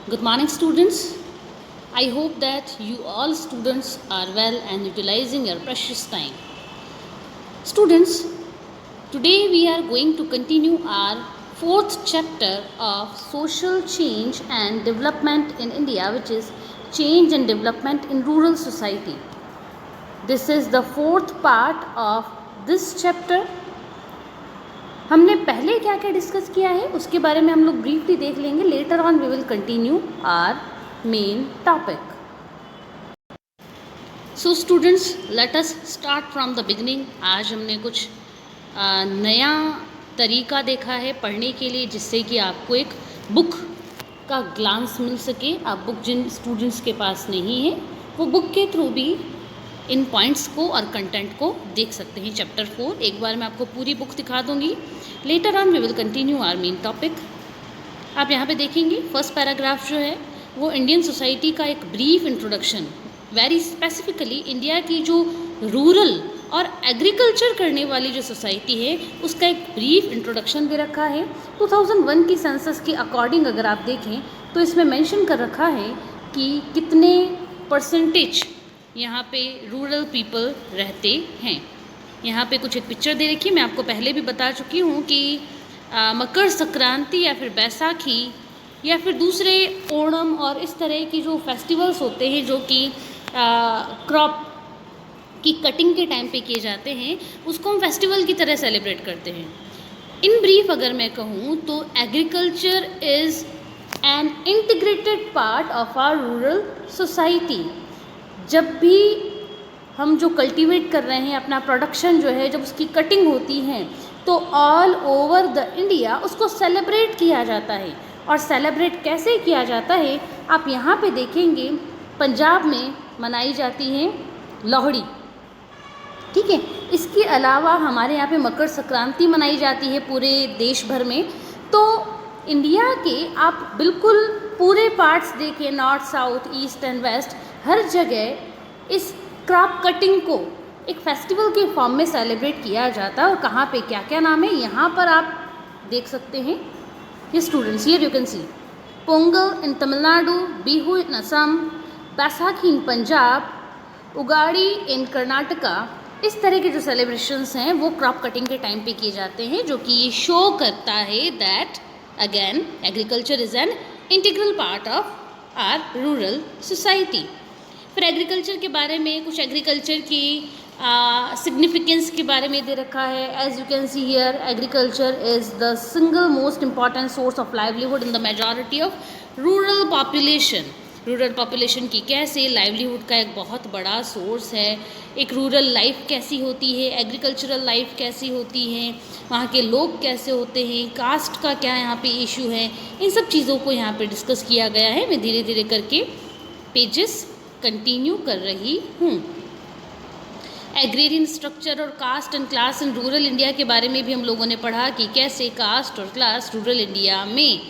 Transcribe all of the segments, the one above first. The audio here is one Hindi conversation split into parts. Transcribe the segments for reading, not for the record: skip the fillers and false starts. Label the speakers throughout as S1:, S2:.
S1: Good morning, students. I hope that you all students are well and utilizing your precious time. Students, today we are going to continue our fourth chapter of social change and development in India, which is change and development in rural society. This is the fourth part of this chapter. हमने पहले क्या क्या डिस्कस किया है उसके बारे में हम लोग ब्रीफली देख लेंगे. Later on we will continue our main topic. So students, let us start from the beginning. आज हमने कुछ नया तरीका देखा है पढ़ने के लिए, जिससे कि आपको एक बुक का ग्लांस मिल सके. आप बुक जिन स्टूडेंट्स के पास नहीं है वो बुक के थ्रू भी इन पॉइंट्स को और कंटेंट को देख सकते हैं. चैप्टर 4 एक बार मैं आपको पूरी बुक दिखा दूंगी. Later on we will continue our main topic. आप यहाँ पे देखेंगे फर्स्ट पैराग्राफ जो है वो इंडियन सोसाइटी का एक brief introduction, very specifically India की जो रूरल और एग्रीकल्चर करने वाली जो सोसाइटी है उसका एक ब्रीफ इंट्रोडक्शन दे रखा है. 2001 की सेंसस के अकॉर्डिंग अगर आप देखें तो इसमें मेंशन कर रखा है कि कितने परसेंटेज यहाँ पे रूरल पीपल रहते हैं. यहाँ पे कुछ एक पिक्चर दे रखी है. मैं आपको पहले भी बता चुकी हूँ कि मकर संक्रांति या फिर बैसाखी या फिर दूसरे ओणम और इस तरह की जो फेस्टिवल्स होते हैं जो कि क्रॉप की कटिंग के टाइम पे किए जाते हैं, उसको हम फेस्टिवल की तरह सेलिब्रेट करते हैं. इन ब्रीफ अगर मैं कहूँ तो agriculture is an integrated part of our rural society. जब भी हम जो कल्टीवेट कर रहे हैं अपना प्रोडक्शन जो है, जब उसकी कटिंग होती है तो ऑल ओवर द इंडिया उसको सेलिब्रेट किया जाता है. और सेलिब्रेट कैसे किया जाता है आप यहाँ पे देखेंगे. पंजाब में मनाई जाती है लोहड़ी, ठीक है. इसके अलावा हमारे यहाँ पे मकर संक्रांति मनाई जाती है पूरे देश भर में. तो इंडिया के आप बिल्कुल पूरे पार्ट्स देखें, north, south, east and west, हर जगह इस क्रॉप कटिंग को एक फेस्टिवल के फॉर्म में सेलिब्रेट किया जाता है. और कहाँ पे क्या क्या नाम है यहाँ पर आप देख सकते हैं. ये students, here you can see Pongal in Tamil Nadu, Bihu in Assam, Baisakhi in Punjab, Ugadi in Karnataka. इस तरह के जो सेलिब्रेशंस हैं वो क्रॉप कटिंग के टाइम पे किए जाते हैं, जो कि ये शो करता है that again agriculture is an integral part of our rural society. फिर एग्रीकल्चर के बारे में कुछ एग्रीकल्चर की सिग्निफिकेंस के बारे में दे रखा है. As you can see here, agriculture is the single most important source of livelihood in the majority of rural population. Rural population की कैसे लाइवलीहुड का एक बहुत बड़ा सोर्स है. एक रूरल लाइफ कैसी होती है, एग्रीकल्चरल लाइफ कैसी होती है, वहाँ के लोग कैसे होते हैं, कास्ट का क्या यहाँ पे इशू है, इन सब चीज़ों को यहाँ पे डिस्कस किया गया है. मैं धीरे धीरे करके पेजेस कंटिन्यू कर रही हूँ. एग्रेरियन स्ट्रक्चर और caste and class in rural India के बारे में भी हम लोगों ने पढ़ा कि कैसे कास्ट और क्लास रूरल इंडिया में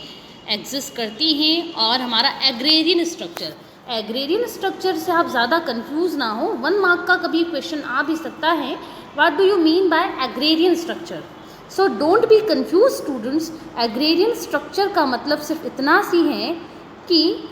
S1: एग्जिस्ट करती हैं. और हमारा एग्रेरियन स्ट्रक्चर से आप ज़्यादा कंफ्यूज ना हो. 1 मार्क का कभी क्वेश्चन आ भी सकता है, what do you mean by agrarian structure. So don't be confuse students. Agrarian structure का मतलब सिर्फ इतना सी है कि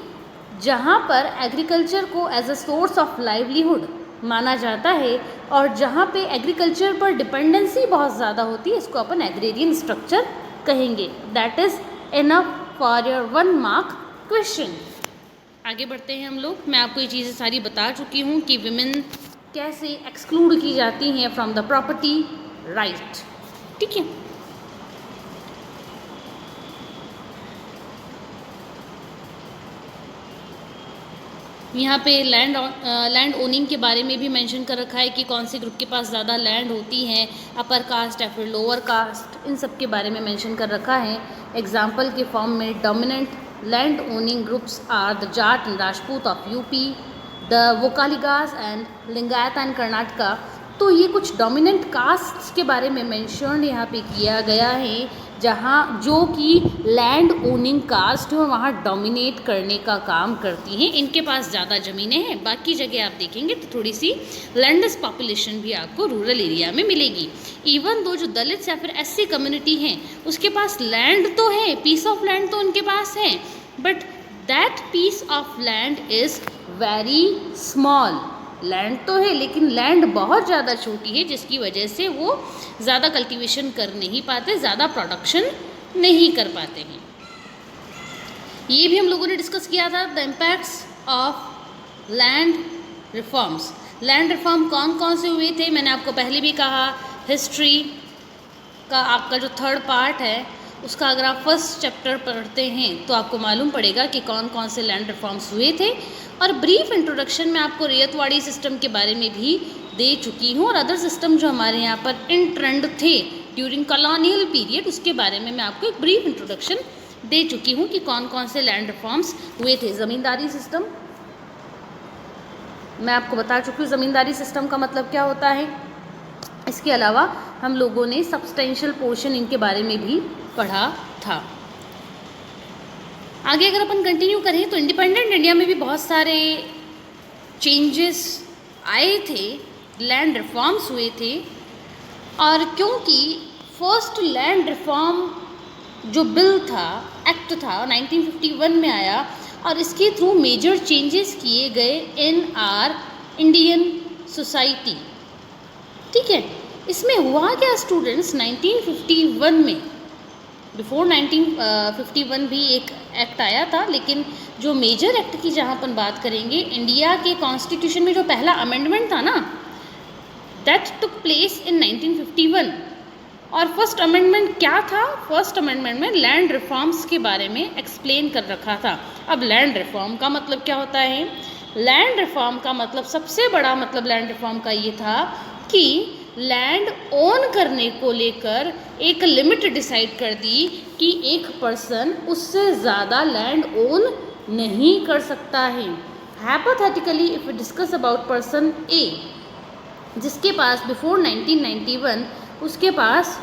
S1: जहाँ पर एग्रीकल्चर को as a source of livelihood माना जाता है और जहाँ पे एग्रीकल्चर पर डिपेंडेंसी बहुत ज़्यादा होती है, इसको अपन एग्रेरियन स्ट्रक्चर कहेंगे. That is enough for your 1 mark question. आगे बढ़ते हैं हम लोग. मैं आपको ये चीज़ें सारी बता चुकी हूँ कि विमेन कैसे एक्सक्लूड की जाती हैं फ्रॉम द प्रॉपर्टी राइट, ठीक है. यहाँ पे लैंड ओनिंग के बारे में भी मेंशन कर रखा है कि कौन से ग्रुप के पास ज़्यादा लैंड होती है, अपर कास्ट या फिर लोअर कास्ट, इन सब के बारे में मेंशन कर रखा है. एग्जाम्पल के फॉर्म में dominant land owning groups are the Jat and Rajput of UP, the Vokkaligas and Lingayat and Karnataka. तो ये कुछ डोमिनेंट कास्ट्स के बारे में मेंशन यहाँ पे किया गया है, जहाँ जो कि लैंड ओनिंग कास्ट है वहाँ डोमिनेट करने का काम करती हैं. इनके पास ज़्यादा ज़मीनें हैं. बाकी जगह आप देखेंगे तो थोड़ी सी लैंडलेस पॉपुलेशन भी आपको रूरल एरिया में मिलेगी. इवन दो जो दलित्स या फिर एससी कम्युनिटी हैं उसके पास लैंड तो है, पीस ऑफ लैंड तो उनके पास है, but that piece of land is very small. Land तो है लेकिन लैंड बहुत ज़्यादा छोटी है, जिसकी वजह से वो ज़्यादा कल्टीवेशन कर नहीं पाते, ज़्यादा प्रोडक्शन नहीं कर पाते हैं। ये भी हम लोगों ने डिस्कस किया था, the impacts of land reforms. Land reform कौन कौन से हुए थे, मैंने आपको पहले भी कहा। हिस्ट्री का आपका जो थर्ड पार्ट है उसका अगर आप फर्स्ट चैप्टर पढ़ते हैं तो आपको मालूम पड़ेगा कि कौन कौन से लैंड रिफॉर्म्स हुए थे। और ब्रीफ इंट्रोडक्शन में आपको रैयतवाड़ी सिस्टम के बारे में भी दे चुकी हूँ, और अदर सिस्टम जो हमारे यहाँ पर इन ट्रेंड थे ड्यूरिंग कॉलोनियल पीरियड, उसके बारे में मैं आपको एक ब्रीफ इंट्रोडक्शन दे चुकी हूँ कि कौन कौन से लैंड रिफॉर्म्स हुए थे। ज़मींदारी सिस्टम मैं आपको बता चुकी हूँ, ज़मींदारी सिस्टम का मतलब क्या होता है। इसके अलावा हम लोगों ने सब्सटेंशियल पोर्शन इनके बारे में भी पढ़ा था। आगे अगर अपन कंटिन्यू करें तो इंडिपेंडेंट इंडिया में भी बहुत सारे चेंजेस आए थे, लैंड रिफॉर्म्स हुए थे। और क्योंकि फर्स्ट लैंड रिफॉर्म जो बिल था, एक्ट था, 1951 में आया, और इसके थ्रू मेजर चेंजेस किए गए इन आर इंडियन सोसाइटी। ठीक है, इसमें हुआ क्या स्टूडेंट्स, 1951 में, बिफोर 1951 भी एक एक्ट आया था, लेकिन जो मेजर एक्ट की जहाँ अपन बात करेंगे, इंडिया के कॉन्स्टिट्यूशन में जो पहला अमेंडमेंट था ना, दैट टुक प्लेस इन 1951। और फर्स्ट अमेंडमेंट क्या था, फर्स्ट अमेंडमेंट में लैंड रिफॉर्म्स के बारे में एक्सप्लेन कर रखा था। अब लैंड रिफॉर्म का मतलब क्या होता है, लैंड रिफॉर्म का मतलब, सबसे बड़ा मतलब लैंड रिफॉर्म का ये था कि लैंड ओन करने को लेकर एक लिमिट डिसाइड कर दी कि एक पर्सन उससे ज़्यादा लैंड ओन नहीं कर सकता है। Hypothetically if we discuss about person A, जिसके पास बिफोर 1991 उसके पास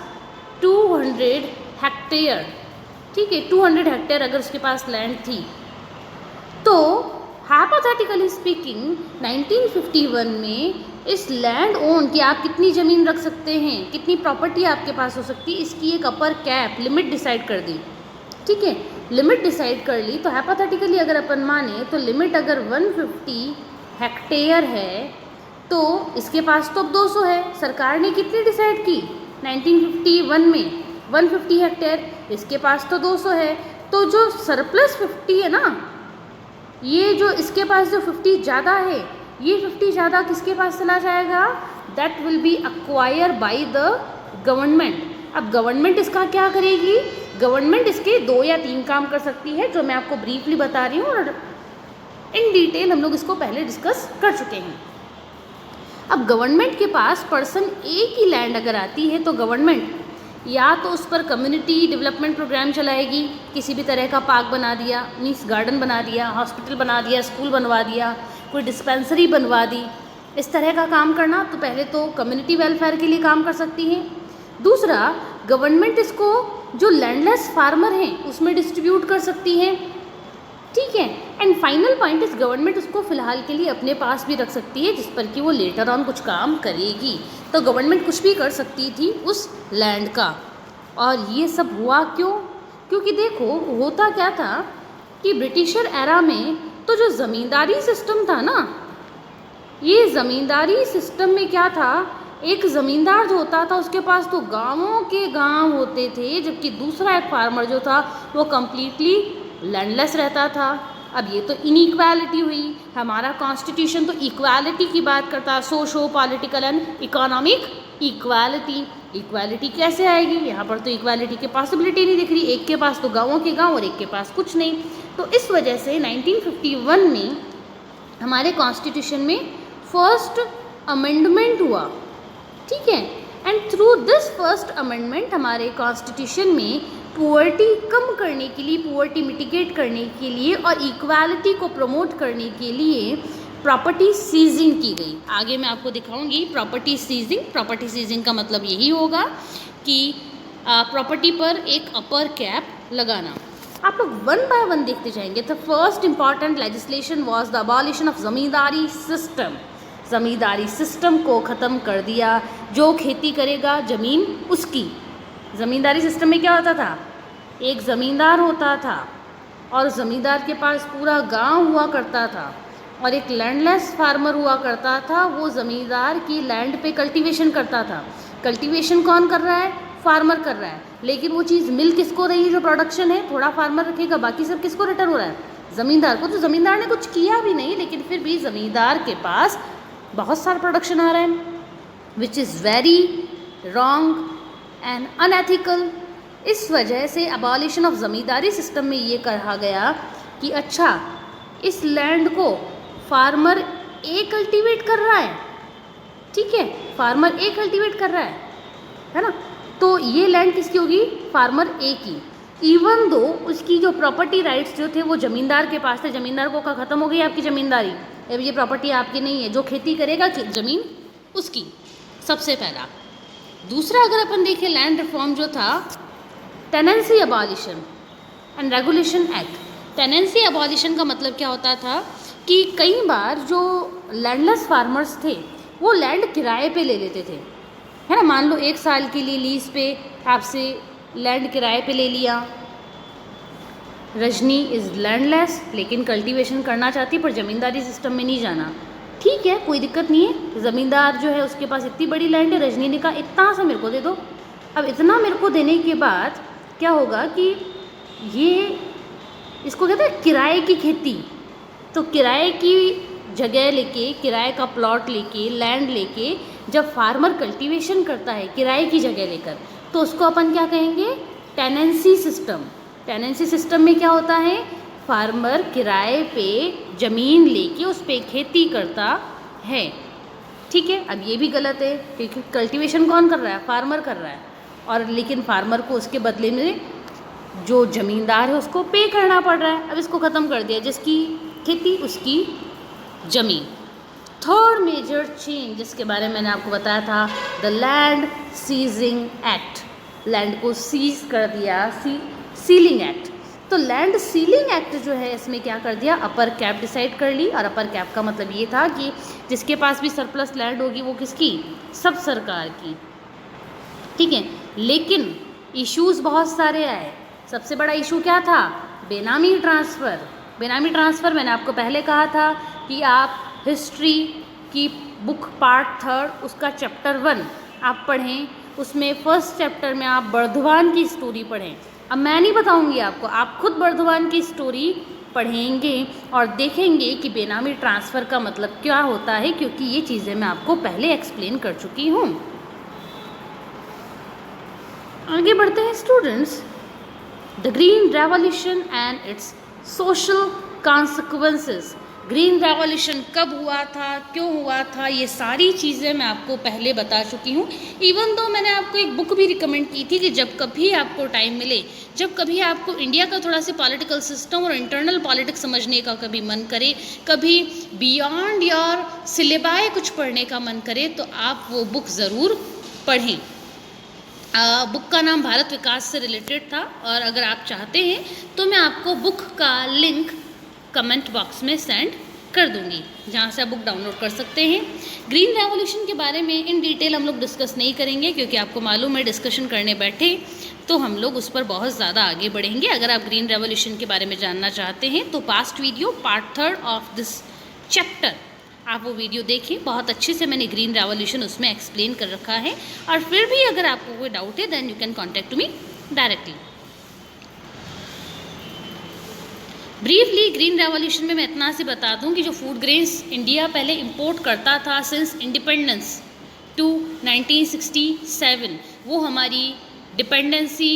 S1: 200 हेक्टेयर, ठीक है, 200 हेक्टेयर अगर उसके पास लैंड थी, तो हाइपोथेटिकली स्पीकिंग 1951 में इस लैंड ओन कि आप कितनी ज़मीन रख सकते हैं, कितनी प्रॉपर्टी आपके पास हो सकती है, इसकी एक अपर कैप लिमिट डिसाइड कर दी। ठीक है, लिमिट डिसाइड कर ली, तो हाइपोथेटिकली अगर अपन माने तो लिमिट अगर 150 हेक्टेयर है तो इसके पास तो अब 200 है। सरकार ने कितनी डिसाइड की 1951 में, 150 हेक्टेयर, इसके पास तो 200 है, तो जो सरप्लस 50 है ना, ये जो इसके पास जो 50 ज़्यादा है, ये 50 ज़्यादा किसके पास चला जाएगा, that will be acquire by the government. अब गवर्नमेंट इसका क्या करेगी, गवर्नमेंट इसके 2 या 3 काम कर सकती है, जो मैं आपको ब्रीफली बता रही हूँ, और इन डिटेल हम लोग इसको पहले डिस्कस कर चुके हैं। अब गवर्नमेंट के पास पर्सन ए की लैंड अगर आती है तो गवर्नमेंट या तो उस पर कम्युनिटी डेवलपमेंट प्रोग्राम चलाएगी, किसी भी तरह का पार्क बना दिया, मीन्स गार्डन बना दिया, हॉस्पिटल बना दिया, स्कूल बनवा दिया, कोई डिस्पेंसरी बनवा दी, इस तरह का काम करना। तो पहले तो कम्युनिटी वेलफेयर के लिए काम कर सकती है। दूसरा, गवर्नमेंट इसको जो लैंडलेस फार्मर हैं उसमें डिस्ट्रीब्यूट कर सकती है। ठीक है, एंड फाइनल पॉइंट इस, गवर्नमेंट उसको फ़िलहाल के लिए अपने पास भी रख सकती है, जिस पर कि वो लेटर ऑन कुछ काम करेगी। तो गवर्नमेंट कुछ भी कर सकती थी उस लैंड का। और ये सब हुआ क्यों, क्योंकि देखो होता क्या था कि ब्रिटिशर एरा में तो जो ज़मींदारी सिस्टम था ना, ये ज़मींदारी सिस्टम में क्या था, एक ज़मींदार जो होता था उसके पास तो गाँवों के गाँव होते थे, जबकि दूसरा एक फार्मर जो था वो कम्प्लीटली लैंडलेस रहता था। अब ये तो इनइक्वालिटी हुई। हमारा कॉन्स्टिट्यूशन तो इक्वालिटी की बात करता है, socio political and economic equality. Equality कैसे आएगी, यहाँ पर तो इक्वालिटी की पॉसिबिलिटी नहीं दिख रही, एक के पास तो गाँवों के गाँव और एक के पास कुछ नहीं। तो इस वजह से 1951 में हमारे कॉन्स्टिट्यूशन में फर्स्ट अमेंडमेंट हुआ। ठीक है, and through this first amendment हमारे कॉन्स्टिट्यूशन में पुअर्टी कम करने के लिए, पुअर्टी मिटिगेट करने के लिए और इक्वालिटी को प्रमोट करने के लिए प्रॉपर्टी सीजिंग की गई। आगे मैं आपको दिखाऊंगी प्रॉपर्टी सीजिंग। प्रॉपर्टी सीजिंग का मतलब यही होगा कि प्रॉपर्टी पर एक अपर कैप लगाना। आप लोग वन बाय वन देखते जाएंगे। The first important legislation was the abolition of ज़मींदारी system. ज़मींदारी system को ख़त्म कर दिया। जो खेती करेगा ज़मीन उसकी। ज़मींदारी सिस्टम में क्या होता था, एक ज़मींदार होता था, और ज़मींदार के पास पूरा गांव हुआ करता था और एक लैंडलेस फार्मर हुआ करता था, वो ज़मींदार की लैंड पे कल्टीवेशन करता था। कल्टीवेशन कौन कर रहा है? फार्मर कर रहा है, लेकिन वो चीज़ मिल किसको रही है? जो प्रोडक्शन है थोड़ा फार्मर रखेगा, बाकी सब किसको रिटर्न हो रहा है? ज़मींदार को। तो ज़मींदार ने कुछ किया भी नहीं, लेकिन फिर भी ज़मींदार के पास बहुत सारा प्रोडक्शन आ रहा है, which is very wrong and unethical. इस वजह से अबॉलिशन ऑफ ज़मींदारी सिस्टम में ये कहा गया कि अच्छा, इस लैंड को फार्मर ए कल्टीवेट कर रहा है, ठीक है, फार्मर ए कल्टीवेट कर रहा है ना, तो ये लैंड किसकी होगी? फार्मर ए की। इवन दो उसकी जो प्रॉपर्टी राइट्स जो थे वो ज़मींदार के पास थे, ज़मींदार को ख़त्म हो गई आपकी ज़मींदारी, अब ये प्रॉपर्टी आपकी नहीं है, जो खेती करेगा ज़मीन उसकी, सबसे पहला। दूसरा अगर अपन देखें लैंड रिफॉर्म जो था, tenancy abolition and regulation act. Tenancy abolition का मतलब क्या होता था कि कई बार जो लैंडलेस फार्मर्स थे वो लैंड किराए पे ले लेते थे, है ना। मान लो 1 साल के लिए लीज पे आपसे लैंड किराए पे ले लिया। रजनी इज़ लैंडलेस लेकिन कल्टीवेशन करना चाहती, पर ज़मींदारी सिस्टम में नहीं जाना, ठीक है, कोई दिक्कत नहीं है। ज़मींदार जो है उसके पास इतनी बड़ी लैंड है, रजनी ने कहा इतना सा मेरे को दे दो। अब इतना मेरे को देने के बाद क्या होगा कि ये, इसको कहते हैं किराए की खेती। तो किराए की जगह लेके, किराए का प्लॉट लेके, लैंड लेके जब फार्मर कल्टीवेशन करता है किराए की जगह लेकर, तो उसको अपन क्या कहेंगे? Tenancy system. टेनेंसी सिस्टम में क्या होता है? फार्मर किराए पे ज़मीन लेके उस पे खेती करता है, ठीक है। अब ये भी गलत है क्योंकि कल्टीवेशन कौन कर रहा है? फार्मर कर रहा है, और लेकिन फार्मर को उसके बदले में जो ज़मींदार है उसको पे करना पड़ रहा है। अब इसको ख़त्म कर दिया, जिसकी खेती उसकी ज़मीन। थर्ड मेजर चेंज जिसके बारे में मैंने आपको बताया था, the land seizing act. Land को सीज कर दिया, सीलिंग एक्ट। तो लैंड सीलिंग एक्ट जो है इसमें क्या कर दिया? अपर कैप डिसाइड कर ली, और अपर कैप का मतलब ये था कि जिसके पास भी सरप्लस लैंड होगी वो किसकी? सब सरकार की, ठीक है। लेकिन इश्यूज बहुत सारे आए। सबसे बड़ा इशू क्या था? बेनामी ट्रांसफ़र। बेनामी ट्रांसफ़र मैंने आपको पहले कहा था कि आप हिस्ट्री की बुक पार्ट 3 उसका चैप्टर 1 आप पढ़ें, उसमें फर्स्ट चैप्टर में आप बर्धवान की स्टोरी पढ़ें। अब मैं नहीं बताऊंगी आपको, आप खुद बर्धवान की स्टोरी पढ़ेंगे और देखेंगे कि बेनामी ट्रांसफ़र का मतलब क्या होता है, क्योंकि ये चीज़ें मैं आपको पहले एक्सप्लेन कर चुकी हूँ। आगे बढ़ते हैं students. The green revolution and it's social consequences. Green revolution कब हुआ था, क्यों हुआ था, ये सारी चीज़ें मैं आपको पहले बता चुकी हूँ। इवन दो मैंने आपको एक बुक भी रिकमेंड की थी कि जब कभी आपको टाइम मिले, जब कभी आपको इंडिया का थोड़ा सा पॉलिटिकल सिस्टम और इंटरनल पॉलिटिक्स समझने का कभी मन करे, कभी बियॉन्ड योर सिलेबाई कुछ पढ़ने का मन करे, तो आप वो बुक ज़रूर पढ़ें। बुक का नाम भारत विकास से रिलेटेड था, और अगर आप चाहते हैं तो मैं आपको बुक का लिंक कमेंट बॉक्स में सेंड कर दूंगी, जहाँ से आप बुक डाउनलोड कर सकते हैं। ग्रीन रेवोल्यूशन के बारे में इन डिटेल हम लोग डिस्कस नहीं करेंगे, क्योंकि आपको मालूम है डिस्कशन करने बैठे तो हम लोग उस पर बहुत ज़्यादा आगे बढ़ेंगे। अगर आप ग्रीन रेवोल्यूशन के बारे में जानना चाहते हैं तो past video part 3 of this chapter आप वो वीडियो देखिए, बहुत अच्छे से मैंने ग्रीन रेवोल्यूशन उसमें एक्सप्लेन कर रखा है। और फिर भी अगर आपको कोई डाउट है then you can contact me directly. Briefly Green Revolution में मैं इतना से बता दूं कि जो फूड ग्रेन्स इंडिया पहले इंपोर्ट करता था सिंस इंडिपेंडेंस टू 1967, वो हमारी dependency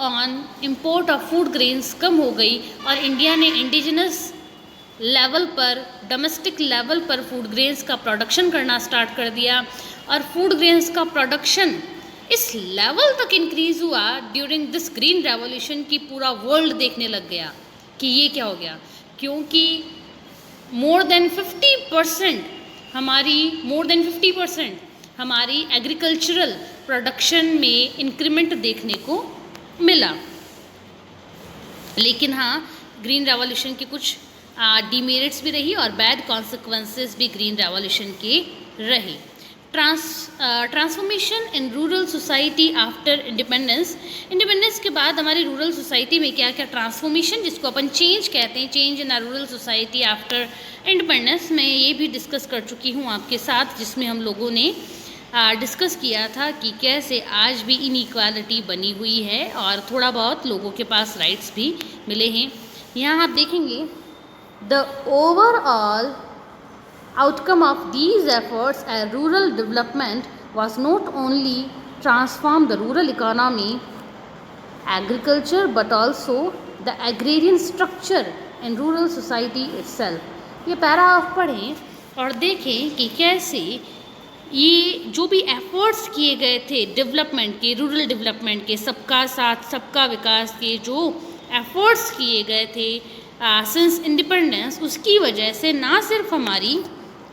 S1: on import of food grains कम हो गई, और इंडिया ने इंडिजिनस लेवल पर, डोमेस्टिक लेवल पर फूड ग्रेन्स का प्रोडक्शन करना स्टार्ट कर दिया। और फूड ग्रेन्स का प्रोडक्शन इस लेवल तक इंक्रीज़ हुआ ड्यूरिंग दिस ग्रीन रेवोल्यूशन की पूरा वर्ल्ड देखने लग गया कि ये क्या हो गया, क्योंकि मोर देन 50% हमारी एग्रीकल्चरल प्रोडक्शन में इंक्रीमेंट देखने को मिला। लेकिन हाँ, ग्रीन रेवोल्यूशन के कुछ डीमेरिट्स भी रही और बैड कॉन्सिक्वेंसेस भी ग्रीन रेवोल्यूशन के रहे। Transformation in rural society after independence. Independence के बाद हमारी रूरल सोसाइटी में क्या क्या ट्रांसफॉर्मेशन, जिसको अपन चेंज कहते हैं, change in rural society after independence, मैं ये भी डिस्कस कर चुकी हूँ आपके साथ, जिसमें हम लोगों ने डिस्कस किया था कि कैसे आज भी इनइक्वालिटी बनी हुई है और थोड़ा बहुत लोगों के पास राइट्स भी मिले हैं। यहाँ आप देखेंगे the overall outcome of these efforts and rural development was not only transform the rural economy, agriculture, but also the agrarian structure in rural society itself। ये पैरा आप पढ़ें और देखें कि कैसे ये जो भी एफर्ट्स किए गए थे डेवलपमेंट के, रूरल डेवलपमेंट के, सबका साथ सबका विकास के जो एफर्ट्स किए गए थे सिंस इंडिपेंडेंस, उसकी वजह से ना सिर्फ हमारी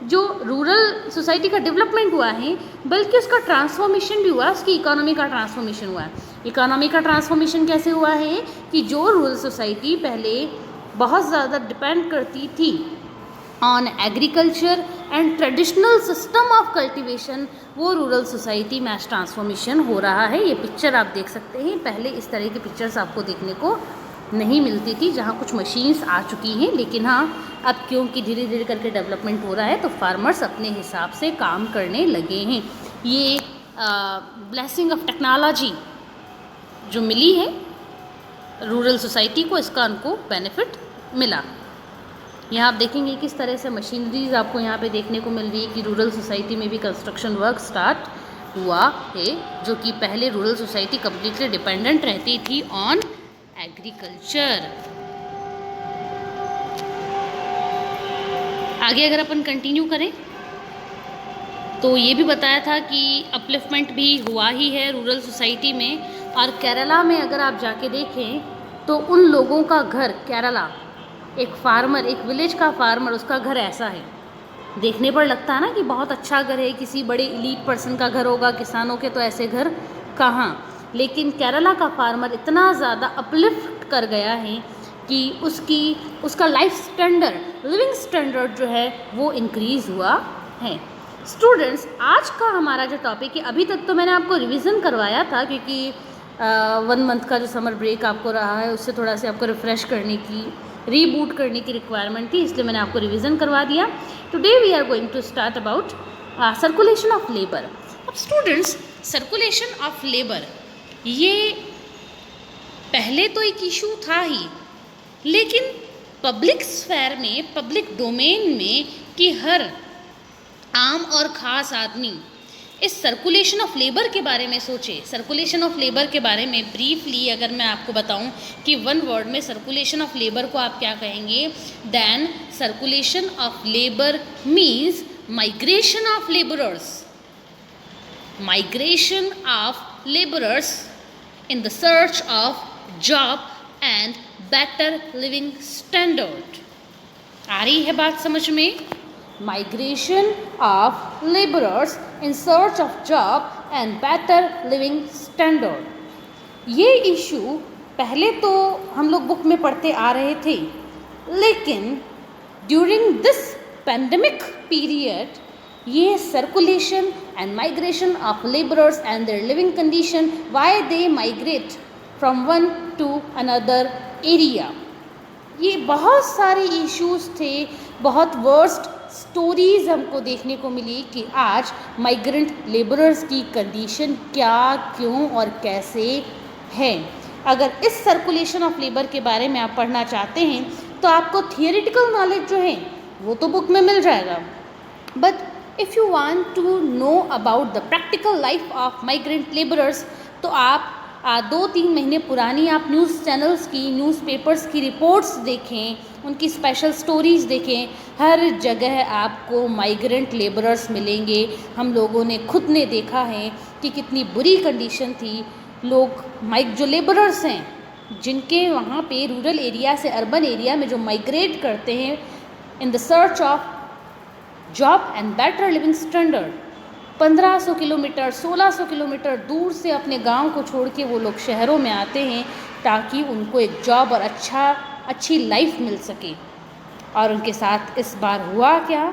S1: जो रूरल सोसाइटी का डेवलपमेंट हुआ है बल्कि उसका ट्रांसफॉर्मेशन भी हुआ, उसकी इकोनॉमी का ट्रांसफॉर्मेशन हुआ है। इकोनॉमी का ट्रांसफॉर्मेशन कैसे हुआ है कि जो रूरल सोसाइटी पहले बहुत ज़्यादा डिपेंड करती थी on agriculture and traditional system of cultivation, वो रूरल सोसाइटी में आज ट्रांसफॉर्मेशन हो रहा है। ये पिक्चर आप देख सकते हैं, पहले इस तरह की पिक्चर्स आपको देखने को नहीं मिलती थी, जहाँ कुछ मशीन्स आ चुकी हैं, लेकिन हाँ अब क्योंकि धीरे धीरे करके डेवलपमेंट हो रहा है तो फार्मर्स अपने हिसाब से काम करने लगे हैं। ये ब्लेसिंग ऑफ टेक्नोलॉजी जो मिली है रूरल सोसाइटी को, इसका उनको बेनिफिट मिला। यहाँ आप देखेंगे किस तरह से मशीनरीज आपको यहाँ पे देखने को मिल रही है कि रूरल सोसाइटी में भी कंस्ट्रक्शन वर्क स्टार्ट हुआ है, जो कि पहले रूरल सोसाइटी कम्प्लीटली डिपेंडेंट रहती थी ऑन एग्रीकल्चर। आगे अगर अपन कंटिन्यू करें तो ये भी बताया था कि अपलिफ्टमेंट भी हुआ ही है रूरल सोसाइटी में। और केरला में अगर आप जाके देखें तो उन लोगों का घर, केरला एक फार्मर, एक विलेज का फार्मर, उसका घर ऐसा है, देखने पर लगता है ना कि बहुत अच्छा घर है, किसी बड़े एलीट पर्सन का घर होगा, किसानों के तो ऐसे घर कहाँ। लेकिन केरला का फार्मर इतना ज़्यादा अपलिफ्ट कर गया है कि उसका लाइफ स्टैंडर्ड, लिविंग स्टैंडर्ड जो है वो इंक्रीज़ हुआ है। स्टूडेंट्स, आज का हमारा जो टॉपिक है, अभी तक तो मैंने आपको रिवीजन करवाया था क्योंकि 1 मंथ का जो समर ब्रेक आपको रहा है उससे थोड़ा सा आपको रिफ़्रेश करने की, रीबूट करने की रिक्वायरमेंट थी, इसलिए मैंने आपको रिवीजन करवा दिया। Today we are going to start about circulation of labour. अब स्टूडेंट्स, सर्कुलेशन ऑफ लेबर ये पहले तो एक इशू था ही, लेकिन पब्लिक स्फेयर में, पब्लिक डोमेन में कि हर आम और ख़ास आदमी इस सर्कुलेशन ऑफ लेबर के बारे में सोचे। सर्कुलेशन ऑफ लेबर के बारे में ब्रीफली अगर मैं आपको बताऊं कि 1 वर्ड में सर्कुलेशन ऑफ लेबर को आप क्या कहेंगे, then circulation of labour means migration of labourers, migration of labourers in the search of job and better living standard। आ रही है बात समझ में? Migration of laborers in search of job and better living standard। ये इशू पहले तो हम लोग बुक में पढ़ते आ रहे थे, लेकिन ड्यूरिंग दिस पेंडेमिक पीरियड ये circulation and migration of labourers and their living condition, why they migrate from one to another area, ये बहुत सारे इश्यूज थे, बहुत वर्स्ट स्टोरीज हमको देखने को मिली कि आज माइग्रेंट लेबरर्स की कंडीशन क्या, क्यों और कैसे है। अगर इस सर्कुलेशन ऑफ लेबर के बारे में आप पढ़ना चाहते हैं तो आपको थियोरेटिकल नॉलेज जो है वो तो बुक में मिल जाएगा, but if you want to know about the practical life of migrant labourers तो आप 2-3 महीने पुरानी आप न्यूज़ चैनल्स की, न्यूज़पेपर्स की रिपोर्ट्स देखें, उनकी स्पेशल स्टोरीज़ देखें। हर जगह आपको माइग्रेंट लेबरर्स मिलेंगे। हम लोगों ने खुद ने देखा है कि कितनी बुरी कंडीशन थी। लोग जो लेबरर्स हैं जिनके वहाँ पे रूरल एरिया से अर्बन एरिया में जो माइग्रेट करते हैं in the search of job and better living standard, 1500 kilometre 1600 kilometre दूर से अपने गांव को छोड़ के वो लोग शहरों में आते हैं ताकि उनको एक जॉब और अच्छी लाइफ मिल सके। और उनके साथ इस बार हुआ क्या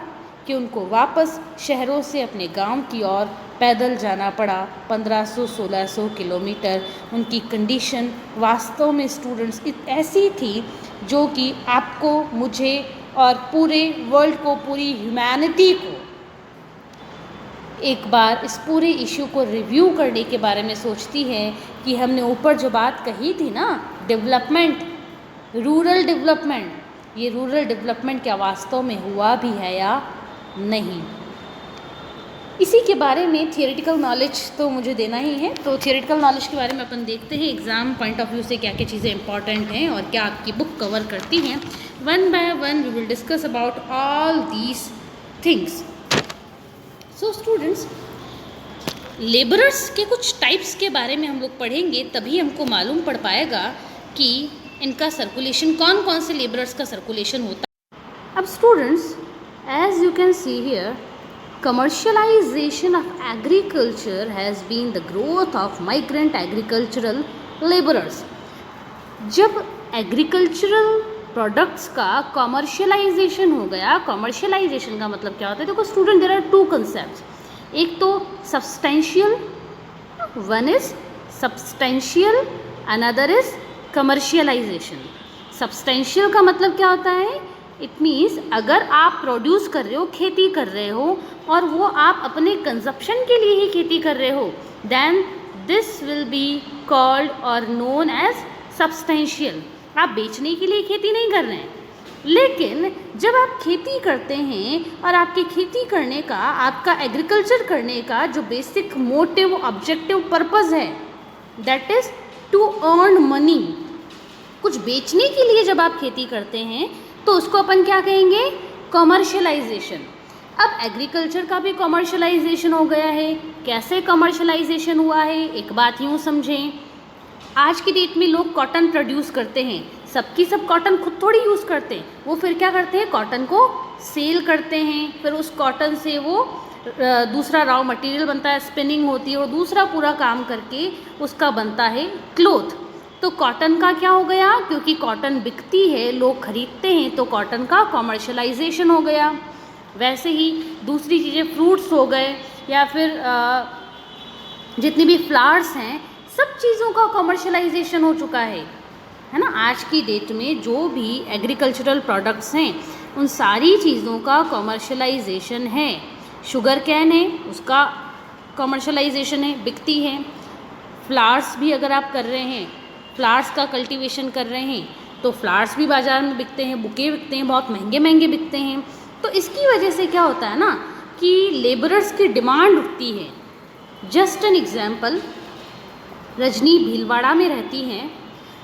S1: कि उनको वापस शहरों से अपने गांव की ओर पैदल जाना पड़ा 1500-1600 किलोमीटर। उनकी कंडीशन वास्तव में स्टूडेंट्स ऐसी थी जो कि आपको, मुझे और पूरे वर्ल्ड को, पूरी ह्यूमैनिटी को एक बार इस पूरे इशू को रिव्यू करने के बारे में सोचती है कि हमने ऊपर जो बात कही थी ना, डेवलपमेंट, रूरल डेवलपमेंट, ये रूरल डेवलपमेंट क्या वास्तव में हुआ भी है या नहीं। इसी के बारे में थियोरेटिकल नॉलेज तो मुझे देना ही है, तो थियोरेटिकल नॉलेज के बारे में अपन देखते हैं एग्ज़ाम पॉइंट ऑफ व्यू से क्या क्या चीज़ें इंपॉर्टेंट हैं और क्या आपकी बुक कवर करती हैं। One by one we will discuss about all these things. So students, labourers के कुछ टाइप्स के बारे में हम लोग पढ़ेंगे, तभी हमको मालूम पड़ पाएगा कि इनका सर्कुलेशन, कौन कौन से लेबरर्स का सर्कुलेशन होता है। अब students, as you can see here, commercialization of agriculture has been the growth of migrant agricultural laborers। जब एग्रीकल्चरल प्रोडक्ट्स का कॉमर्शियलाइजेशन हो गया, कॉमर्शियलाइजेशन का मतलब क्या होता है, देखो student, there are two concepts, एक तो substantial, one is substantial, another is commercialization. Substantial का मतलब क्या होता है, इट मीन्स अगर आप प्रोड्यूस कर रहे हो, खेती कर रहे हो और वो आप अपने कंजप्शन के लिए ही खेती कर रहे हो, then this will be called और नोन एज सब्सटेंशियल। आप बेचने के लिए खेती नहीं कर रहे हैं, लेकिन जब आप खेती करते हैं और आपके खेती करने का, आपका एग्रीकल्चर करने का जो बेसिक मोटिव, ऑब्जेक्टिव, पर्पस है, that is to earn money. कुछ बेचने के लिए जब आप खेती करते हैं तो उसको अपन क्या कहेंगे, कॉमर्शियलाइजेशन। अब एग्रीकल्चर का भी कॉमर्शियलाइजेशन हो गया है। कैसे कॉमर्शियलाइजेशन हुआ है, एक बात यूँ समझें, आज की डेट में लोग कॉटन प्रोड्यूस करते हैं, सबकी सब कॉटन खुद थोड़ी यूज़ करते हैं, वो फिर क्या करते हैं, कॉटन को सेल करते हैं, फिर उस कॉटन से वो दूसरा रॉ मटेरियल बनता है, स्पिनिंग होती है, वो दूसरा पूरा काम करके उसका बनता है क्लोथ। तो कॉटन का क्या हो गया, क्योंकि कॉटन बिकती है, लोग खरीदते हैं, तो कॉटन का कॉमर्शियलाइजेशन हो गया। वैसे ही दूसरी चीज़ें, फ्रूट्स हो गए या फिर जितनी भी फ्लावर्स हैं, सब चीज़ों का कॉमर्शियलाइजेशन हो चुका है ना। आज की डेट में जो भी एग्रीकल्चरल प्रोडक्ट्स हैं, उन सारी चीज़ों का कॉमर्शियलाइजेशन है। शुगर कैन है, उसका कॉमर्शियलाइजेशन है, बिकती है। फ्लावर्स भी अगर आप कर रहे हैं, फ्लावर्स का कल्टीवेशन कर रहे हैं, तो फ्लावर्स भी बाज़ार में बिकते हैं, बुके बिकते हैं, बहुत महंगे महंगे बिकते हैं। तो इसकी वजह से क्या होता है ना कि लेबरर्स की डिमांड उठती है। Just an example, Rajni Bhilwara में रहती हैं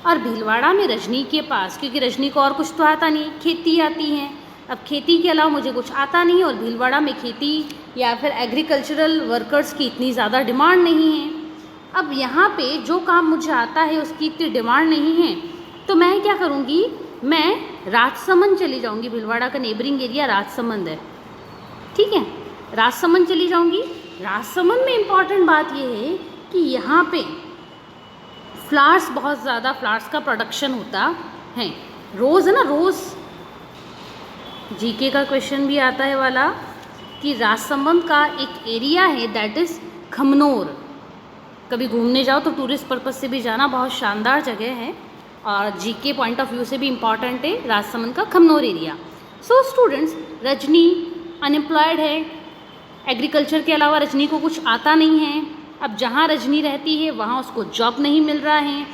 S1: और भीलवाड़ा में रजनी के पास, क्योंकि रजनी को और कुछ तो आता नहीं, खेती आती है। अब खेती के अलावा मुझे कुछ आता नहीं और भीलवाड़ा में खेती या फिर एग्रीकल्चरल वर्कर्स की इतनी ज़्यादा डिमांड नहीं है। अब यहाँ पे जो काम मुझे आता है उसकी इतनी डिमांड नहीं है, तो मैं क्या करूँगी, मैं राजसमंद चली जाऊँगी। भीलवाड़ा का नेबरिंग एरिया राजसमंद है, ठीक है, राजसमंद चली जाऊँगी। राजसमंद में इम्पॉर्टेंट बात यह है कि यहाँ पे फ्लावर्स, बहुत ज़्यादा फ्लावर्स का प्रोडक्शन होता है। रोज़ है ना, रोज़ जीके का क्वेश्चन भी आता है वाला कि राजसमंद का एक एरिया है दैट इज़ खमनोर। कभी घूमने जाओ तो टूरिस्ट पर्पस से भी जाना, बहुत शानदार जगह है और जीके पॉइंट ऑफ व्यू से भी इम्पॉर्टेंट है राजसमंद का Khamnor area. So students, Rajni unemployed है, एग्रीकल्चर के अलावा रजनी को कुछ आता नहीं है। अब जहाँ रजनी रहती है वहाँ उसको जॉब नहीं मिल रहा है,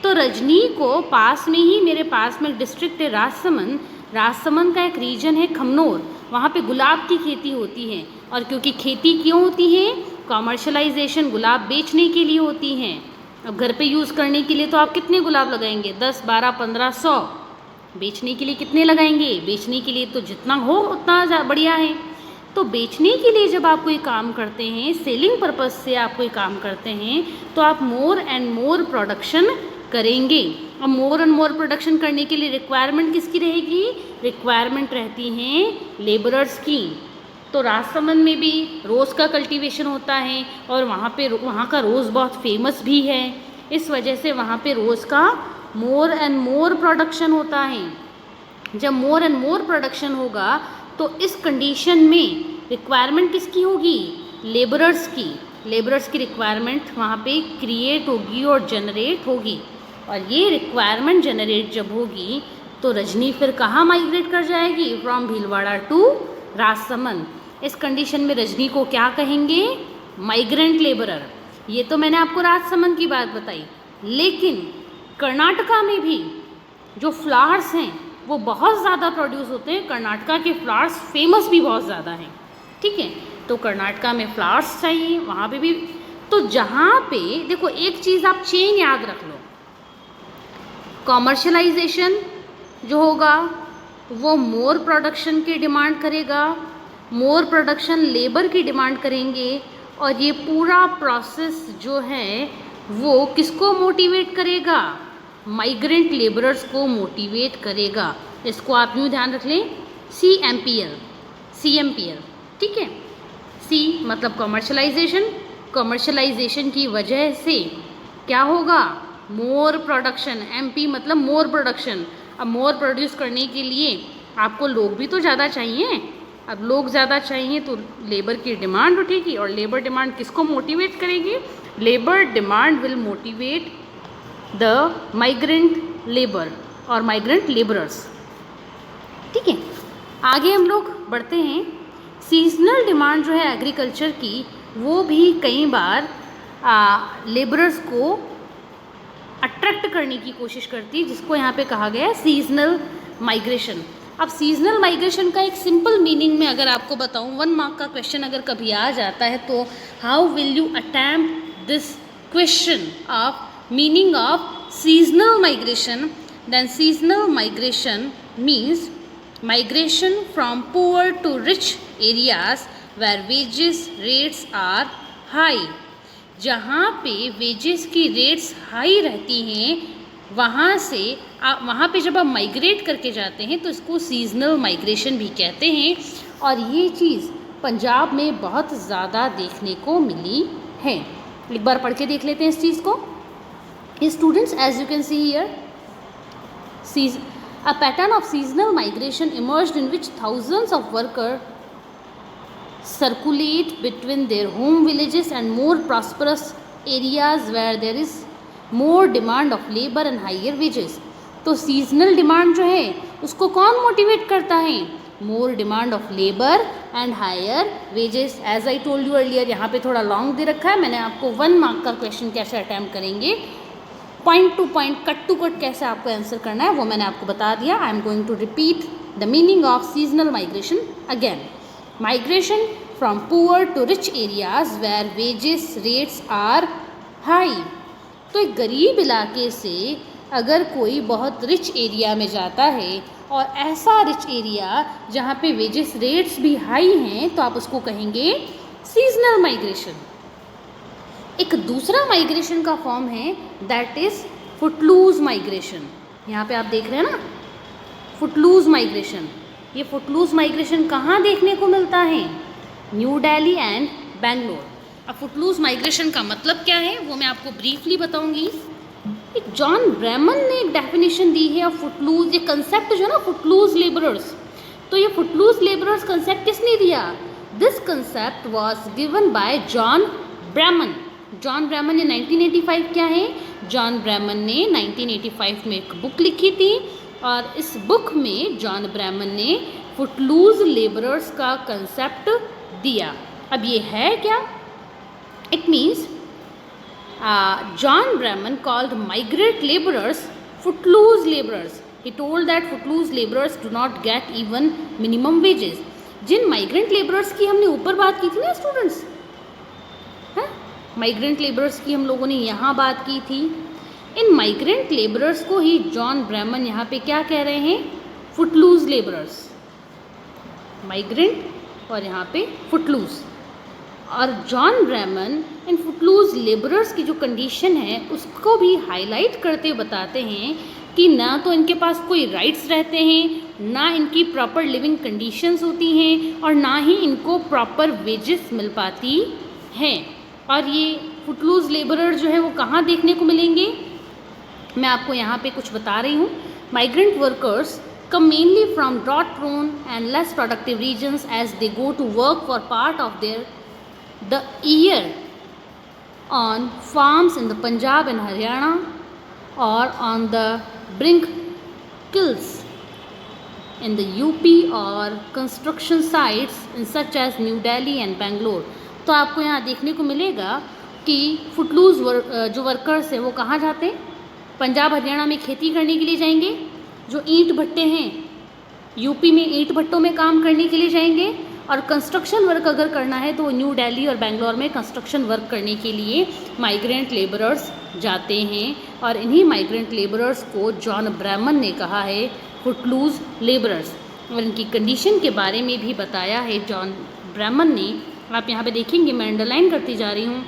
S1: तो रजनी को पास में ही, मेरे पास में डिस्ट्रिक्ट है राजसमंद, राजसमंद का एक रीजन है खमनोर, वहाँ पे गुलाब की खेती होती है। और क्योंकि खेती क्यों होती है, कॉमर्शियलाइजेशन, गुलाब बेचने के लिए होती हैं। अब घर पे यूज़ करने के लिए तो आप कितने गुलाब लगाएंगे, 10, 12, 15, 100। बेचने के लिए कितने लगाएंगे, बेचने के लिए तो जितना हो उतना बढ़िया है। तो बेचने के लिए जब आप कोई काम करते हैं, सेलिंग पर्पज़ से आप कोई काम करते हैं, तो आप मोर एंड मोर प्रोडक्शन करेंगे। अब मोर एंड मोर प्रोडक्शन करने के लिए रिक्वायरमेंट किसकी रहेगी, रिक्वायरमेंट रहती हैं लेबरर्स की। तो राजसमंद में भी रोज़ का कल्टीवेशन होता है और वहाँ का रोज़ बहुत फेमस भी है, इस वजह से वहाँ पे रोज़ का मोर एंड मोर प्रोडक्शन होता है। जब मोर एंड मोर प्रोडक्शन होगा तो इस कंडीशन में रिक्वायरमेंट किसकी होगी? लेबरर्स की। लेबरर्स की रिक्वायरमेंट वहाँ पे क्रिएट होगी और जनरेट होगी, और ये रिक्वायरमेंट जनरेट जब होगी तो रजनी फिर कहाँ माइग्रेट कर जाएगी? From Bhilwara to Rajsamand. इस कंडीशन में रजनी को क्या कहेंगे? Migrant labourer. ये तो मैंने आपको राजसमंद की बात बताई, लेकिन कर्नाटका में भी जो फ्लावर्स हैं वो बहुत ज़्यादा प्रोड्यूस होते हैं। कर्नाटका के फ्लावर्स फेमस भी बहुत ज़्यादा हैं, ठीक है। तो कर्नाटका में फ्लावर्स चाहिए, वहाँ पे भी। तो जहाँ पे देखो एक चीज़ आप चेन याद रख लो, कॉमर्शलाइजेशन जो होगा वो मोर प्रोडक्शन की डिमांड करेगा, मोर प्रोडक्शन लेबर की डिमांड करेंगे, और ये पूरा प्रोसेस जो है वो किसको मोटिवेट करेगा? माइग्रेंट लेबरर्स को मोटिवेट करेगा। इसको आप यूँ ध्यान रख लें, CMPL, ठीक है। C मतलब कॉमर्शलाइजेशन, कॉमर्शलाइजेशन की वजह से क्या होगा? मोर प्रोडक्शन। MP मतलब मोर प्रोडक्शन। अब मोर प्रोड्यूस करने के लिए आपको लोग भी तो ज़्यादा चाहिए। अब लोग ज़्यादा चाहिए तो लेबर की डिमांड उठेगी, और लेबर डिमांड किसको मोटिवेट करेगी? Labour demand will motivate the migrant labour और माइग्रेंट लेबरर्स, ठीक है। आगे हम लोग बढ़ते हैं। सीजनल डिमांड जो है एग्रीकल्चर की, वो भी कई बार लेबरर्स को अट्रैक्ट करने की कोशिश करती है, जिसको यहाँ पे कहा गया है सीजनल माइग्रेशन। अब सीजनल माइग्रेशन का एक सिंपल मीनिंग में अगर आपको बताऊँ, 1 मार्क का क्वेश्चन अगर कभी आ जाता है तो how will you attempt this question of meaning of seasonal migration? Then seasonal migration means migration from poor to rich areas where wages rates are high. जहाँ पे वेजेस की रेट्स हाई रहती हैं वहाँ से वहाँ पे जब आप माइग्रेट करके जाते हैं तो इसको सीजनल माइग्रेशन भी कहते हैं, और ये चीज़ पंजाब में बहुत ज़्यादा देखने को मिली है। एक बार पढ़ के देख लेते हैं इस चीज़ को। Students, as you can see here, a pattern of seasonal migration emerged in which thousands of workers circulate between their home villages and more prosperous areas where there is more demand of labor and higher wages. तो seasonal demand जो है उसको कौन मोटिवेट करता है? more demand of labor and higher wages. As I told you earlier, यहाँ पे थोड़ा लॉन्ग दे रखा है, मैंने आपको 1 मार्क का क्वेश्चन कैसे अटैम्प्ट करेंगे, point to point, cut to cut कैसे आपको आंसर करना है वो मैंने आपको बता दिया। I am going to repeat the meaning of seasonal migration again. Migration from poor to rich areas where wages rates are high. तो एक गरीब इलाके से अगर कोई बहुत रिच एरिया में जाता है, और ऐसा रिच एरिया जहाँ पे वेजेस रेट्स भी हाई हैं, तो आप उसको कहेंगे सीजनल माइग्रेशन। एक दूसरा माइग्रेशन का फॉर्म है दैट इज़ फुटलूज माइग्रेशन। यहाँ पे आप देख रहे हैं ना, फुटलूज माइग्रेशन। ये फुटलूज माइग्रेशन कहाँ देखने को मिलता है? New Delhi and Bangalore. अब फुटलूज माइग्रेशन का मतलब क्या है वो मैं आपको ब्रीफली बताऊंगी। एक जॉन ब्रैमन ने एक डेफिनेशन दी है ऑफ फुटलूज, ये कंसेप्ट जो है ना फुटलूज लेबरर्स। तो ये फुटलूज लेबरर्स कंसेप्ट किसने दिया? This concept was given by John Breman. John Breman ने 1985 क्या है? जॉन ब्रैमन ने 1985 में एक बुक लिखी थी, और इस बुक में जॉन ब्रैमन ने फुटलूज लेबरर्स का कंसेप्ट दिया। अब ये है क्या? It means John Brahman called migrant laborers footloose laborers. He told that footloose laborers do not get even minimum wages. Jin migrant laborers की हमने ऊपर बात की थी ना स्टूडेंट्स, हैं, migrant laborers की हम लोगों ने यहाँ बात की थी, इन migrant laborers को ही जॉन ब्रैमन यहाँ पे क्या कह रहे हैं? footloose laborers, migrant और यहाँ पे footloose। और जॉन ब्रैमन इन फुटलूज लेबरर्स की जो कंडीशन है उसको भी हाईलाइट करते बताते हैं कि ना तो इनके पास कोई राइट्स रहते हैं, ना इनकी प्रॉपर लिविंग कंडीशंस होती हैं, और ना ही इनको प्रॉपर वेजेस मिल पाती हैं। और ये फुटलूज लेबरर जो है वो कहाँ देखने को मिलेंगे? मैं आपको यहाँ पे कुछ बता रही हूँ। Migrant workers come mainly from drought-prone and less productive regions as they go to work for part of the year on farms in the Punjab and Haryana or on the brickkilns in the UP or construction sites in such as New Delhi and Bangalore। तो आपको यहाँ देखने को मिलेगा कि फुटलूज जो वर्कर्स हैं वो कहाँ जाते हैं, पंजाब हरियाणा में खेती करने के लिए जाएंगे। जो ईंट भट्टे हैं यूपी में ईंट भट्टों में काम करने के लिए जाएंगे, और कंस्ट्रक्शन वर्क अगर करना है तो न्यू दिल्ली और बेंगलोर में कंस्ट्रक्शन वर्क करने के लिए माइग्रेंट लेबरर्स जाते हैं। और इन्हीं माइग्रेंट लेबरर्स को जॉन ब्रैमन ने कहा है फुटलूज लेबरर्स, और इनकी कंडीशन के बारे में भी बताया है जॉन ब्रैमन ने। आप यहाँ पे देखेंगे, मैं अंडरलाइन करती जा रही हूँ।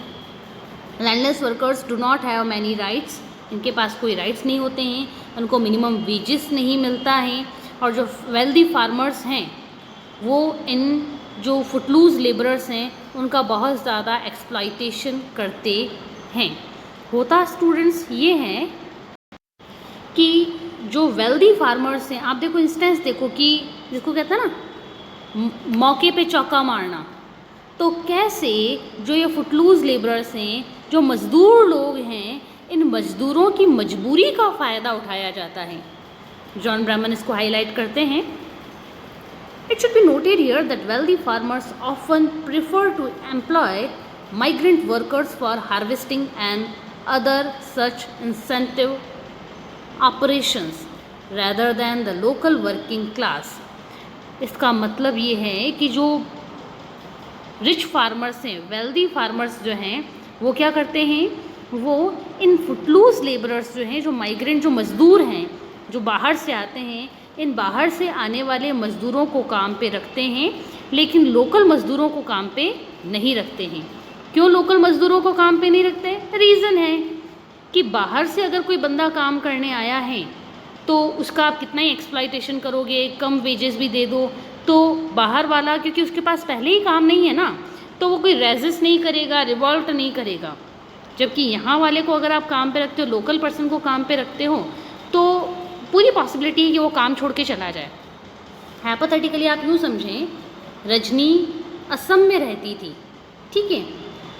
S1: Landless workers do not have many rights, इनके पास कोई राइट्स नहीं होते हैं, उनको मिनिमम वेजेस नहीं मिलता है। और जो वेल्दी फार्मर्स हैं वो इन जो फुटलूज लेबरर्स हैं उनका बहुत ज़्यादा एक्सप्लॉइटेशन करते हैं। होता स्टूडेंट्स ये हैं कि जो वेल्दी फार्मर्स हैं, आप देखो इंस्टेंस देखो कि जिसको कहते हैं ना मौके पे चौका मारना, तो कैसे जो ये फुटलूज लेबरर्स हैं, जो मज़दूर लोग हैं, इन मज़दूरों की मजबूरी का फ़ायदा उठाया जाता है। जॉन ब्रैमन इसको हाईलाइट करते हैं। It should be noted here that wealthy farmers often prefer to employ migrant workers for harvesting and other such incentive operations rather than the local working class। इसका मतलब ये है कि जो रिच फार्मर्स हैं, वेल्दी फार्मर्स जो हैं, वो क्या करते हैं, वो इन फुटलूज लेबरर्स जो हैं, जो माइग्रेंट जो मज़दूर हैं, जो बाहर से आते हैं, इन बाहर से आने वाले मज़दूरों को काम पे रखते हैं, लेकिन लोकल मज़दूरों को काम पे नहीं रखते हैं। क्यों लोकल मज़दूरों को काम पे नहीं रखते? रीज़न है कि बाहर से अगर कोई बंदा काम करने आया है तो उसका आप कितना ही एक्सप्लॉइटेशन करोगे, कम वेजेस भी दे दो, तो बाहर वाला क्योंकि उसके पास पहले ही काम नहीं है ना, तो वो कोई रेजिस्ट नहीं करेगा, रिवॉल्ट नहीं करेगा। जबकि यहाँ वाले को अगर आप काम पे रखते हो, लोकल पर्सन को काम पे रखते हो, तो पूरी पॉसिबिलिटी है कि वो काम छोड़ के चला जाए। हाइपोथेटिकली आप यूँ समझें, रजनी असम में रहती थी, ठीक है,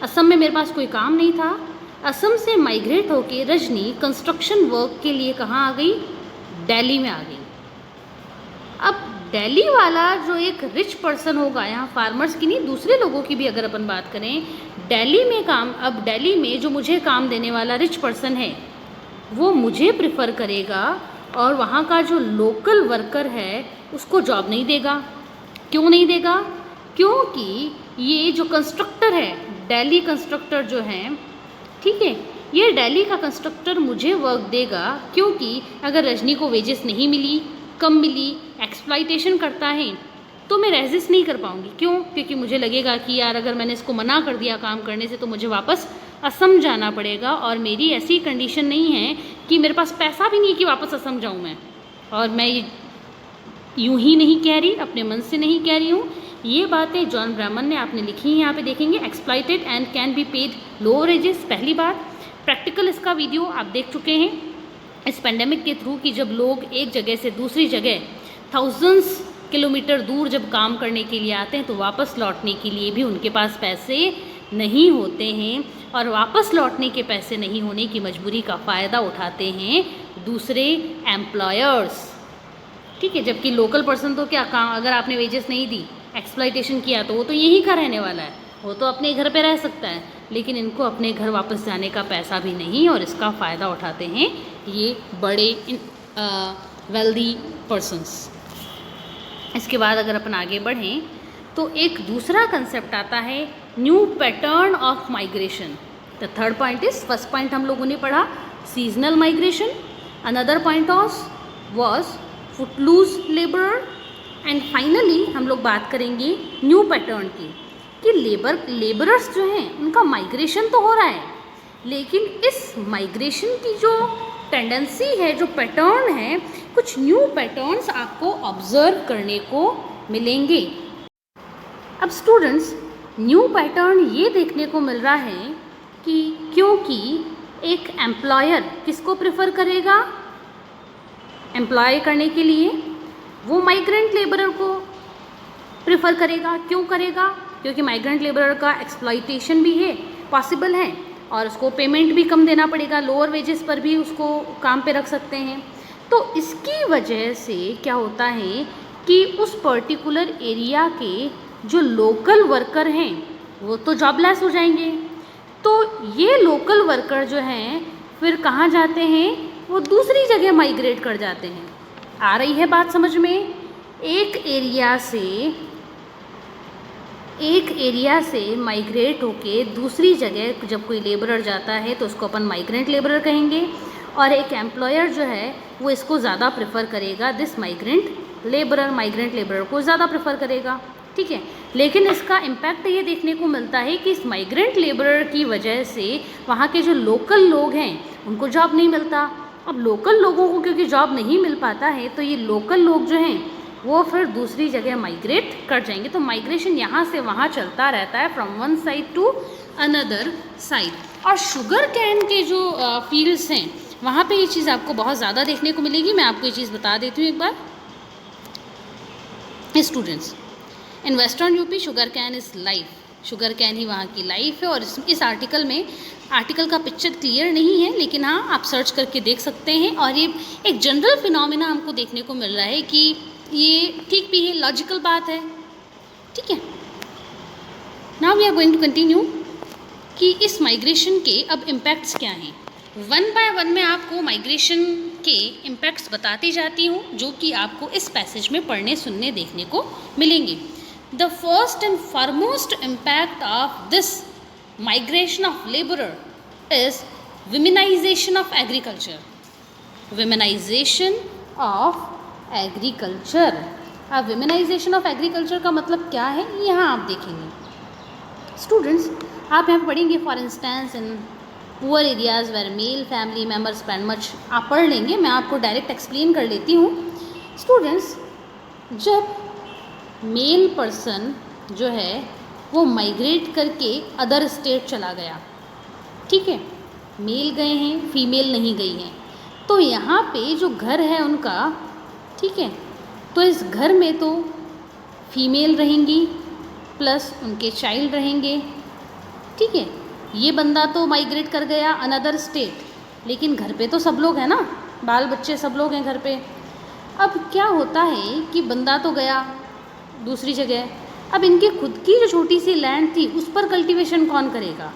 S1: असम में मेरे पास कोई काम नहीं था, असम से माइग्रेट होके रजनी कंस्ट्रक्शन वर्क के लिए कहाँ आ गई? दिल्ली में आ गई। अब दिल्ली वाला जो एक रिच पर्सन होगा, यहाँ फार्मर्स की नहीं दूसरे लोगों की भी अगर अपन बात करें, दिल्ली में काम, अब दिल्ली में जो मुझे काम देने वाला रिच पर्सन है वो मुझे प्रेफर करेगा और वहाँ का जो लोकल वर्कर है उसको जॉब नहीं देगा। क्यों नहीं देगा? क्योंकि ये जो कंस्ट्रक्टर है, दिल्ली कंस्ट्रक्टर जो है, ठीक है, ये दिल्ली का कंस्ट्रक्टर मुझे वर्क देगा, क्योंकि अगर रजनी को वेजेस नहीं मिली, कम मिली, एक्सप्लॉइटेशन करता है, तो मैं रेजिस्ट नहीं कर पाऊँगी। क्यों? क्योंकि मुझे लगेगा कि यार अगर मैंने इसको मना कर दिया काम करने से तो मुझे वापस असम जाना पड़ेगा, और मेरी ऐसी कंडीशन नहीं है कि मेरे पास पैसा भी नहीं है कि वापस असम जाऊँ मैं। और मैं यूँ ही नहीं कह रही, अपने मन से नहीं कह रही हूँ, ये बातें जॉन ब्रैमन ने आपने लिखी हैं, यहाँ पे देखेंगे। Exploited and can be paid low wages, पहली बात। प्रैक्टिकल इसका वीडियो आप देख चुके हैं इस पेंडेमिक के थ्रू कि जब लोग एक जगह से दूसरी जगह थाउजेंड्स किलोमीटर दूर जब काम करने के लिए आते हैं तो वापस लौटने के लिए भी उनके पास पैसे नहीं होते हैं, और वापस लौटने के पैसे नहीं होने की मजबूरी का फ़ायदा उठाते हैं दूसरे एम्प्लॉयर्स, ठीक है। जबकि लोकल पर्सन तो क्या काम, अगर आपने वेजेस नहीं दी, एक्सप्लॉइटेशन किया, तो वो तो यहीं का रहने वाला है, वो तो अपने घर पे रह सकता है, लेकिन इनको अपने घर वापस जाने का पैसा भी नहीं, और इसका फ़ायदा उठाते हैं ये बड़े वेल्दी पर्सन्स। इसके बाद अगर अपन आगे बढ़ें तो एक दूसरा कंसेप्ट आता है, new pattern of migration. The third point is, first point हम लोगों ने पढ़ा seasonal migration, another point was footloose labour, and finally हम लोग बात करेंगे न्यू पैटर्न की कि लेबरर्स जो हैं उनका माइग्रेशन तो हो रहा है, लेकिन इस माइग्रेशन की जो टेंडेंसी है, जो पैटर्न है, कुछ न्यू पैटर्न्स आपको ऑब्जर्व करने को मिलेंगे। अब स्टूडेंट्स, न्यू पैटर्न ये देखने को मिल रहा है कि क्योंकि एक एम्प्लॉयर किसको प्रेफर करेगा एम्प्लॉय करने के लिए? वो माइग्रेंट लेबरर को प्रेफर करेगा। क्यों करेगा? क्योंकि माइग्रेंट लेबरर का एक्सप्लॉइटेशन भी है, पॉसिबल है, और उसको पेमेंट भी कम देना पड़ेगा, लोअर वेजेस पर भी उसको काम पे रख सकते हैं। तो इसकी वजह से क्या होता है कि उस पर्टिकुलर एरिया के जो लोकल वर्कर हैं वो तो जॉबलेस हो जाएंगे। तो ये लोकल वर्कर जो हैं फिर कहाँ जाते हैं? वो दूसरी जगह माइग्रेट कर जाते हैं। आ रही है बात समझ में? एक एरिया से माइग्रेट होके दूसरी जगह जब कोई लेबरर जाता है तो उसको अपन माइग्रेंट लेबरर कहेंगे, और एक एम्प्लॉयर जो है वो इसको ज़्यादा प्रेफर करेगा, दिस माइग्रेंट लेबरर को ज़्यादा प्रेफर करेगा। ठीक है, लेकिन इसका इम्पैक्ट ये देखने को मिलता है कि इस माइग्रेंट लेबरर की वजह से वहाँ के जो लोकल लोग हैं उनको जॉब नहीं मिलता। अब लोकल लोगों को क्योंकि जॉब नहीं मिल पाता है तो ये लोकल लोग जो हैं वो फिर दूसरी जगह माइग्रेट कर जाएंगे। तो माइग्रेशन यहाँ से वहाँ चलता रहता है, from one side to another side. और शुगर कैन के जो फील्ड्स हैं वहाँ पे ये चीज़ आपको बहुत ज़्यादा देखने को मिलेगी। मैं आपको ये चीज़ बता देती हूँ एक बार। Students, in western UP sugarcane is life. Sugarcane ही वहाँ की लाइफ है। और इस आर्टिकल का पिक्चर क्लियर नहीं है, लेकिन हाँ आप सर्च करके देख सकते हैं। और ये एक जनरल फिनोमिना हमको देखने को मिल रहा है कि ये ठीक भी है, लॉजिकल बात है। ठीक है, now we are going to continue कि इस माइग्रेशन के अब इम्पैक्ट्स क्या हैं। वन बाय वन मैं आपको माइग्रेशन के इम्पैक्ट्स बताती जाती हूँ जो कि आपको इस पैसेज में पढ़ने सुनने देखने को मिलेंगे। The first and foremost impact of this migration of labourer is womenisation of agriculture. Womenisation of agriculture. अब विमेनाइजेशन ऑफ एग्रीकल्चर का मतलब क्या है यहाँ आप देखेंगे। स्टूडेंट्स, आप यहाँ पढ़ेंगे for instance in poor areas where male family members spend much, आप पढ़ लेंगे, मैं आपको डायरेक्ट एक्सप्लेन कर लेती हूँ। स्टूडेंट्स, जब मेल पर्सन जो है वो माइग्रेट करके अदर स्टेट चला गया, ठीक है, मेल गए हैं फीमेल नहीं गई हैं, तो यहाँ पे जो घर है उनका, ठीक है, तो इस घर में तो फीमेल रहेंगी प्लस उनके चाइल्ड रहेंगे। ठीक है, ये बंदा तो माइग्रेट कर गया अनदर स्टेट, लेकिन घर पे तो सब लोग हैं ना, बाल बच्चे सब लोग हैं घर पे। अब क्या होता है कि बंदा तो गया दूसरी जगह, अब इनकी खुद की जो छोटी सी लैंड थी उस पर कल्टीवेशन कौन करेगा?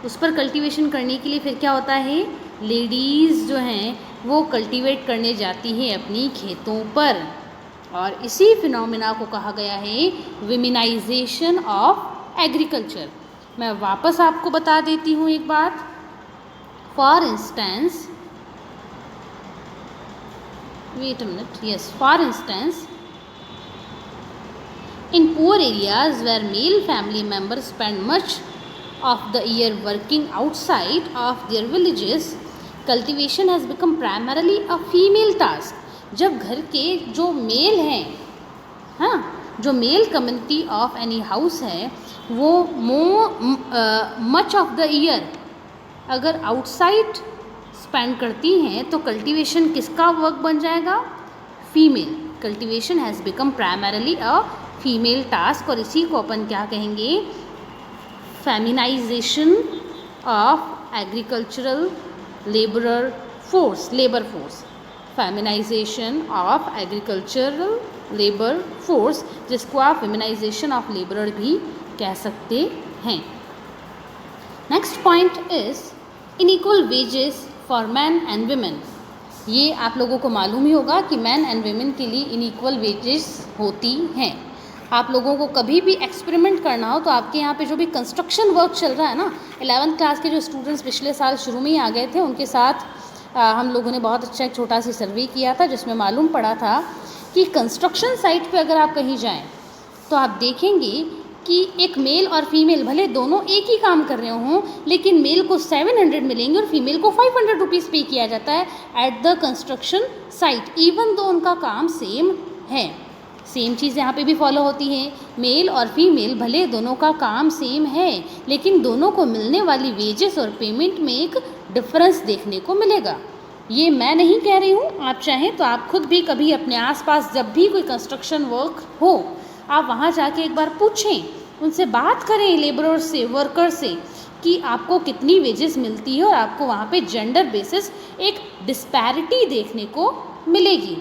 S1: उस पर कल्टीवेशन करने के लिए फिर क्या होता है, लेडीज़ जो हैं वो कल्टीवेट करने जाती हैं अपनी खेतों पर, और इसी फिनोमिना को कहा गया है विमेनाइजेशन ऑफ एग्रीकल्चर। मैं वापस आपको बता देती हूँ एक बात। For instance, wait a minute, yes, for instance in poor areas where male family members spend much of the year working outside of their villages, cultivation has become primarily a female task। जब घर के जो मेल हैं, हाँ, जो male community of any house है वो मच ऑफ द ईयर अगर आउटसाइड स्पेंड करती हैं तो कल्टीवेशन किसका वर्क बन जाएगा? Female. Cultivation has become primarily a female task, और इसी को अपन क्या कहेंगे? Feminization of agricultural labour force. Feminization of agricultural labour force, जिसको आप फेमिनाइजेशन ऑफ लेबरर भी कह सकते हैं। Next point is inequal wages for man and women. ये आप लोगों को मालूम ही होगा कि मैन एंड वुमेन के लिए इनइक्वल वेजेस होती हैं। आप लोगों को कभी भी एक्सपेरिमेंट करना हो तो आपके यहाँ पे जो भी कंस्ट्रक्शन वर्क चल रहा है ना, 11th क्लास के जो स्टूडेंट्स पिछले साल शुरू में ही आ गए थे, उनके साथ हम लोगों ने बहुत अच्छा एक छोटा सा सर्वे किया था जिसमें मालूम पड़ा था कि कंस्ट्रक्शन साइट पे अगर आप कहीं जाएं तो आप देखेंगे कि एक मेल और फीमेल भले दोनों एक ही काम कर रहे हों, लेकिन मेल को 700 मिलेंगे और फीमेल को 500 रुपीज़ पे किया जाता है at the construction site, even though उनका काम सेम है। सेम चीज़ यहाँ पे भी फॉलो होती है। मेल और फीमेल भले दोनों का काम सेम है, लेकिन दोनों को मिलने वाली वेजेस और पेमेंट में एक डिफरेंस देखने को मिलेगा। ये मैं नहीं कह रही हूँ, आप चाहें तो आप खुद भी कभी अपने आसपास जब भी कोई कंस्ट्रक्शन वर्क हो, आप वहाँ जाके एक बार पूछें, उनसे बात करें, लेबरर से, वर्कर से, कि आपको कितनी वेजेस मिलती है और आपको वहाँ पे जेंडर बेसिस एक डिस्पैरिटी देखने को मिलेगी।